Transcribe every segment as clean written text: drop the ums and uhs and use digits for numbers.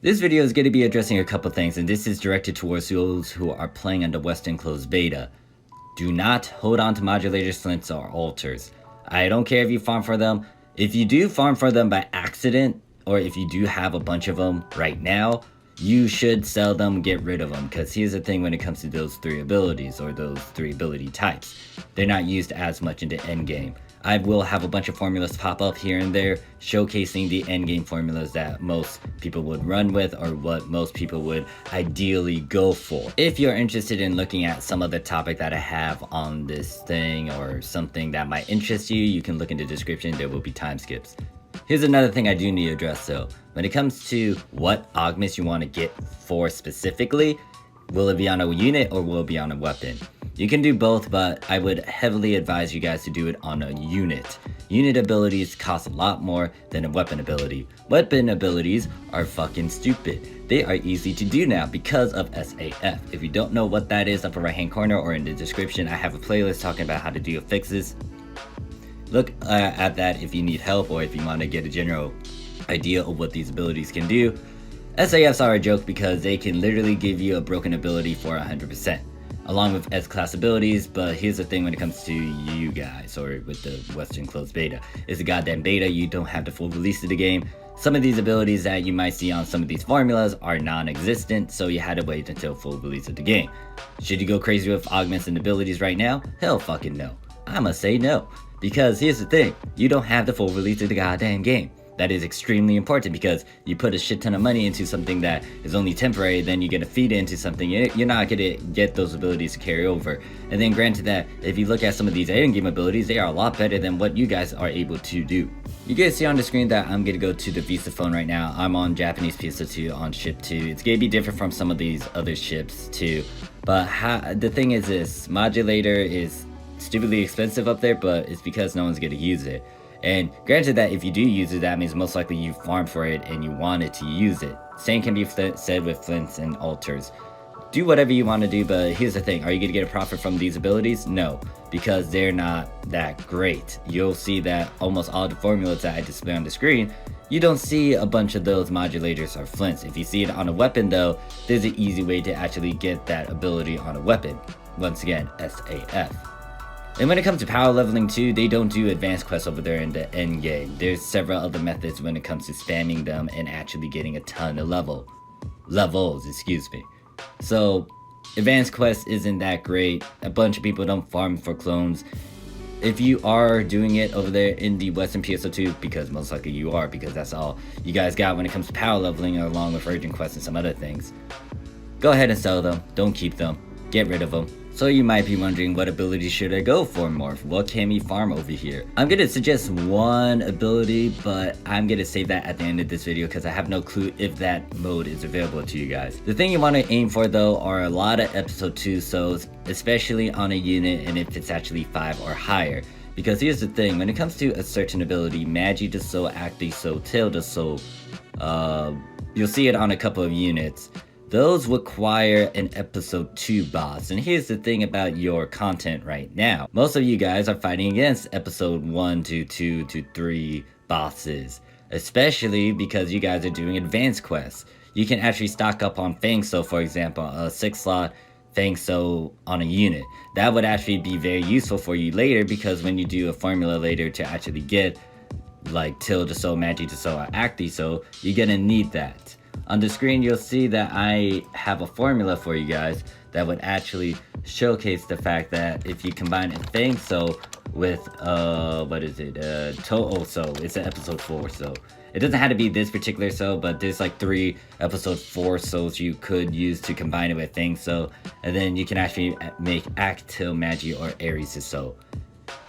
This video is going to be addressing a couple things, and this is directed towards those who are playing on the Western closed beta. Do not hold on to modulators, flints, or alters. I don't care if you farm for them. If you do farm for them by accident, or if you do have a bunch of them right now, you should sell them, get rid of them, because here's the thing when it comes to those three abilities, or those three ability types. They're not used as much in the endgame. I will have a bunch of formulas pop up here and there, showcasing the endgame formulas that most people would run with, or what most people would ideally go for. If you're interested in looking at some other topic that I have on this thing, or something that might interest you, you can look in the description, there will be time skips. Here's another thing I do need to address though. When it comes to what augments you want to get for specifically, will it be on a unit or will it be on a weapon? You can do both, but I would heavily advise you guys to do it on a unit. Unit abilities cost a lot more than a weapon ability. Weapon abilities are fucking stupid. They are easy to do now because of SAF. If you don't know what that is, upper right hand corner or in the description, I have a playlist talking about how to do affixes. Look at that if you need help or if you want to get a general idea of what these abilities can do. SAFs are a joke because they can literally give you a broken ability for 100%. Along with S-class abilities, but here's the thing when it comes to you guys, or with the Western closed beta. It's a goddamn beta, you don't have the full release of the game. Some of these abilities that you might see on some of these formulas are non-existent, so you had to wait until full release of the game. Should you go crazy with augments and abilities right now? Hell fucking no. I'ma say no. Because here's the thing, you don't have the full release of the goddamn game. That is extremely important because you put a shit ton of money into something that is only temporary, then you're gonna feed into something, you're not gonna get those abilities to carry over. And then granted that, if you look at some of these endgame abilities, they are a lot better than what you guys are able to do. You guys see on the screen that I'm gonna go to the Visa phone right now. I'm on Japanese PSO2 on ship 2. It's gonna be different from some of these other ships too. But the thing is this, modulator is stupidly expensive up there, but it's because no one's gonna use it. And granted that if you do use it, that means most likely you farmed for it and you wanted to use it. Same can be said with flints and alters. Do whatever you want to do, but here's the thing, are you going to get a profit from these abilities? No, because they're not that great. You'll see that almost all the formulas that I display on the screen, you don't see a bunch of those modulators or flints. If you see it on a weapon though, there's an easy way to actually get that ability on a weapon. Once again, SAF. And when it comes to power leveling too, they don't do advanced quests over there in the end game. There's several other methods when it comes to spamming them and actually getting a ton of levels, excuse me. So advanced quest isn't that great. A bunch of people don't farm for clones. If you are doing it over there in the Western PSO2, because most likely you are, because that's all you guys got when it comes to power leveling along with urgent quests and some other things, go ahead and sell them, don't keep them, get rid of them. So you might be wondering, what ability should I go for, Morph? What can we farm over here? I'm gonna suggest one ability, but I'm gonna save that at the end of this video because I have no clue if that mode is available to you guys. The thing you want to aim for though are a lot of episode 2 souls, especially on a unit and if it's actually 5 or higher. Because here's the thing, when it comes to a certain ability, Magi the Soul, Acti Soul, Tail the Soul, you'll see it on a couple of units. Those require an episode 2 boss, and here's the thing about your content right now. Most of you guys are fighting against episode 1 to 2 to 3 bosses, especially because you guys are doing advanced quests. You can actually stock up on Fang Soul, for example, a 6 slot Fang Soul on a unit. That would actually be very useful for you later, because when you do a formula later to actually get like Till the Soul, Magi the Soul, or Acti Soul, you're gonna need that. On the screen, you'll see that I have a formula for you guys that would actually showcase the fact that if you combine a Fang Soul with, Toho Soul, it's an episode 4 Soul. It doesn't have to be this particular Soul, but there's like 3 episode 4 Souls you could use to combine it with Fang Soul, and then you can actually make Actil, Magi, or Ares' Soul.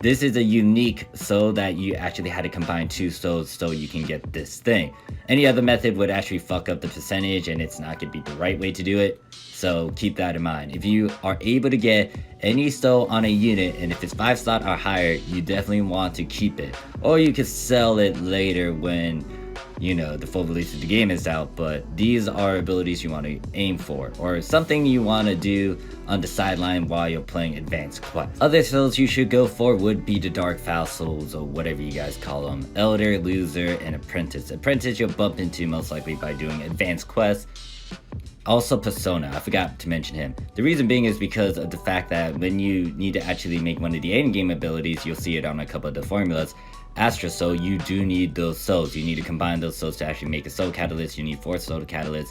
This is a unique soul that you actually had to combine 2 souls so you can get this thing. Any other method would actually fuck up the percentage and it's not going to be the right way to do it. So keep that in mind. If you are able to get any soul on a unit and if it's 5 slot or higher, you definitely want to keep it. Or you can sell it later when you know, the full release of the game is out, but these are abilities you want to aim for, or something you want to do on the sideline while you're playing advanced quests. Other souls you should go for would be the Dark Foul souls, or whatever you guys call them: Elder, Loser, and Apprentice. Apprentice you'll bump into most likely by doing advanced quests. Also Persona, I forgot to mention him. The reason being is because of the fact that when you need to actually make one of the endgame abilities, you'll see it on a couple of the formulas, Astral Soul, you do need those souls. You need to combine those souls to actually make a soul catalyst. You need 4 soul catalysts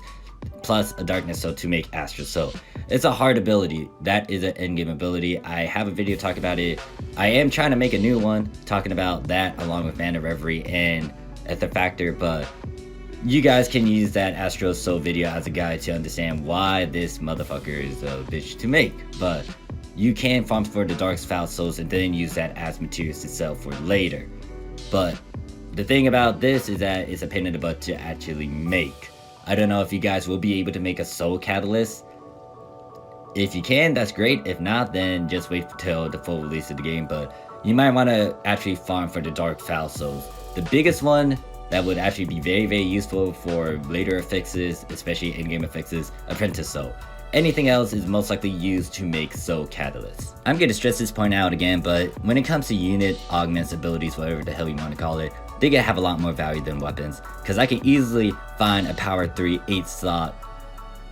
plus a darkness soul to make Astral Soul. It's a hard ability. That is an endgame ability. I have a video talking about it. I am trying to make a new one talking about that along with Mana Reverie and Ether Factor, but you guys can use that Astral Soul video as a guide to understand why this motherfucker is a bitch to make. But you can farm for the Dark Foul souls and then use that as materials to sell for later. But the thing about this is that it's a pain in the butt to actually make. I don't know if you guys will be able to make a soul catalyst. If you can, that's great. If not, then just wait till the full release of the game. But you might want to actually farm for the Dark Foul souls. The biggest one that would actually be very, very useful for later affixes, especially in-game affixes, Apprentice Soul. Anything else is most likely used to make soul catalysts. I'm going to stress this point out again, but when it comes to unit, augments, abilities, whatever the hell you want to call it, they gonna have a lot more value than weapons, because I can easily find a power 3 8 slot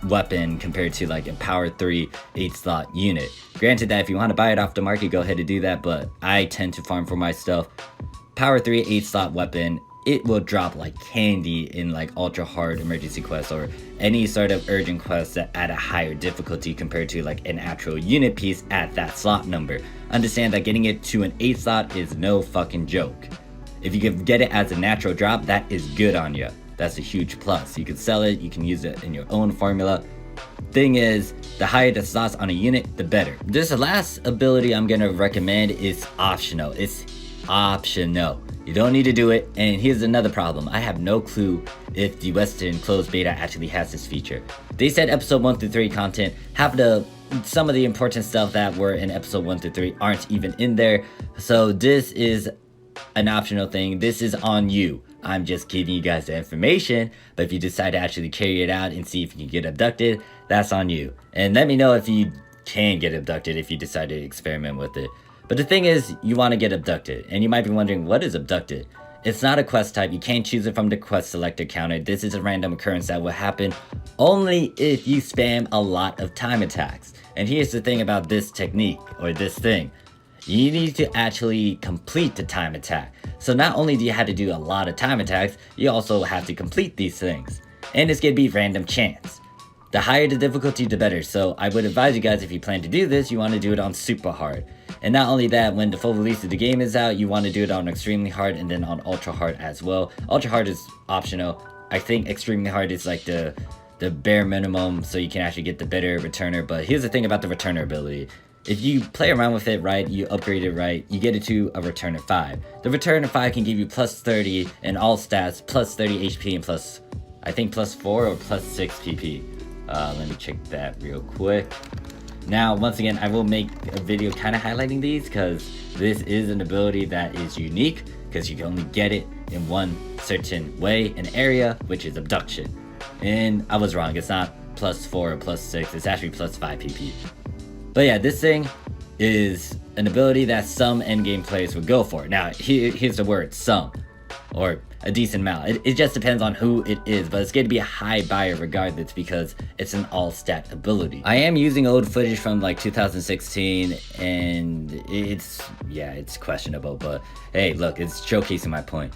weapon compared to like a power 3 8 slot unit. Granted that if you want to buy it off the market, go ahead and do that, but I tend to farm for my stuff. Power 3 8 slot weapon, it will drop like candy in like ultra hard emergency quests or any sort of urgent quests that at a higher difficulty compared to like an actual unit piece at that slot number. Understand that getting it to an 8 slot is no fucking joke. If you can get it as a natural drop, that is good on you. That's a huge plus. You can sell it, you can use it in your own formula. Thing is, the higher the slots on a unit, the better. This last ability I'm gonna recommend is optional. It's optional. You don't need to do it, and here's another problem. I have no clue if the Western closed beta actually has this feature. They said episode 1 through 3 content have some of the important stuff that were in episode 1 through 3 aren't even in there. So this is an optional thing. This is on you. I'm just giving you guys the information, but if you decide to actually carry it out and see if you can get abducted, that's on you. And let me know if you can get abducted if you decide to experiment with it. But the thing is, you want to get abducted, and you might be wondering, what is abducted? It's not a quest type. You can't choose it from the quest selector counter. This is a random occurrence that will happen only if you spam a lot of time attacks. And here's the thing about this technique, or this thing. You need to actually complete the time attack. So not only do you have to do a lot of time attacks, you also have to complete these things. And it's going to be random chance. The higher the difficulty, the better. So I would advise you guys, if you plan to do this, you want to do it on super hard. And not only that, when the full release of the game is out, you want to do it on extremely hard and then on ultra hard as well. Ultra hard is optional. I think extremely hard is like the bare minimum, so you can actually get the better returner. But here's the thing about the returner ability. If you play around with it right, you upgrade it right, you get it to a returner 5. The returner 5 can give you plus 30 in all stats, plus 30 HP, and plus, I think plus 4 or plus 6 PP. Let me check that real quick. Now, once again, I will make a video kind of highlighting these, because this is an ability that is unique, because you can only get it in one certain way, an area, which is Abduction. And I was wrong, it's not plus 4 or plus 6, it's actually plus 5 PP. But yeah, this thing is an ability that some endgame players would go for. Now, here's the word, some, or a decent amount. It just depends on who it is, but it's going to be a high buyer regardless, because it's an all-stat ability. I am using old footage from like 2016, and it's questionable, but hey, look, it's showcasing my point.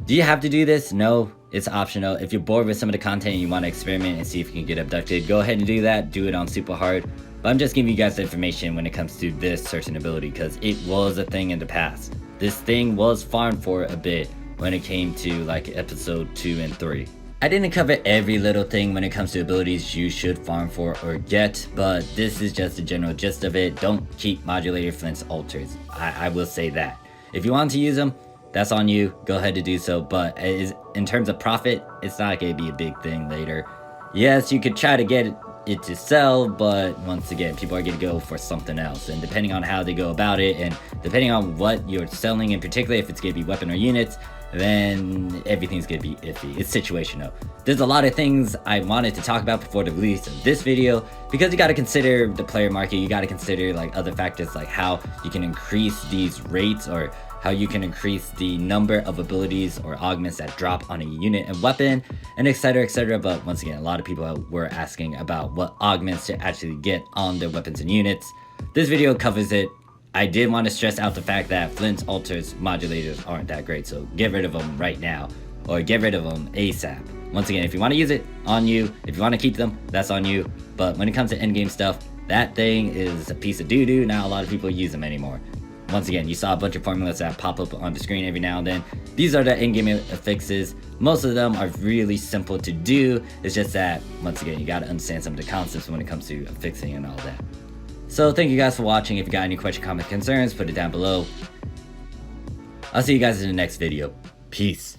Do you have to do this? No, it's optional. If you're bored with some of the content and you want to experiment and see if you can get abducted, go ahead and do that. Do it on super hard. But I'm just giving you guys the information when it comes to this certain ability, because it was a thing in the past. This thing was farmed for a bit when it came to like episode 2 and 3. I didn't cover every little thing when it comes to abilities you should farm for or get, but this is just the general gist of it. Don't keep modulator Flint's altars. I will say that. If you want to use them, that's on you. Go ahead to do so, but in terms of profit, it's not going to be a big thing later. Yes, you could try to get it to sell, but once again, people are going to go for something else, and depending on how they go about it, and depending on what you're selling in particular, if it's going to be weapon or units, then everything's gonna be iffy. It's situational. There's a lot of things I wanted to talk about before the release of this video, because you gotta consider the player market, you gotta consider like other factors like how you can increase these rates, or how you can increase the number of abilities or augments that drop on a unit and weapon, and etc, etc. But once again, a lot of people were asking about what augments to actually get on their weapons and units. This video covers it. I did want to stress out the fact that Flint's alters modulators aren't that great, so get rid of them right now, or get rid of them ASAP. Once again, if you want to use it, on you. If you want to keep them, that's on you. But when it comes to endgame stuff, that thing is a piece of doo-doo. Not a lot of people use them anymore. Once again, you saw a bunch of formulas that pop up on the screen every now and then. These are the endgame affixes. Most of them are really simple to do. It's just that, once again, you got to understand some of the concepts when it comes to affixing and all that. So thank you guys for watching. If you got any questions, comments, concerns, put it down below. I'll see you guys in the next video. Peace.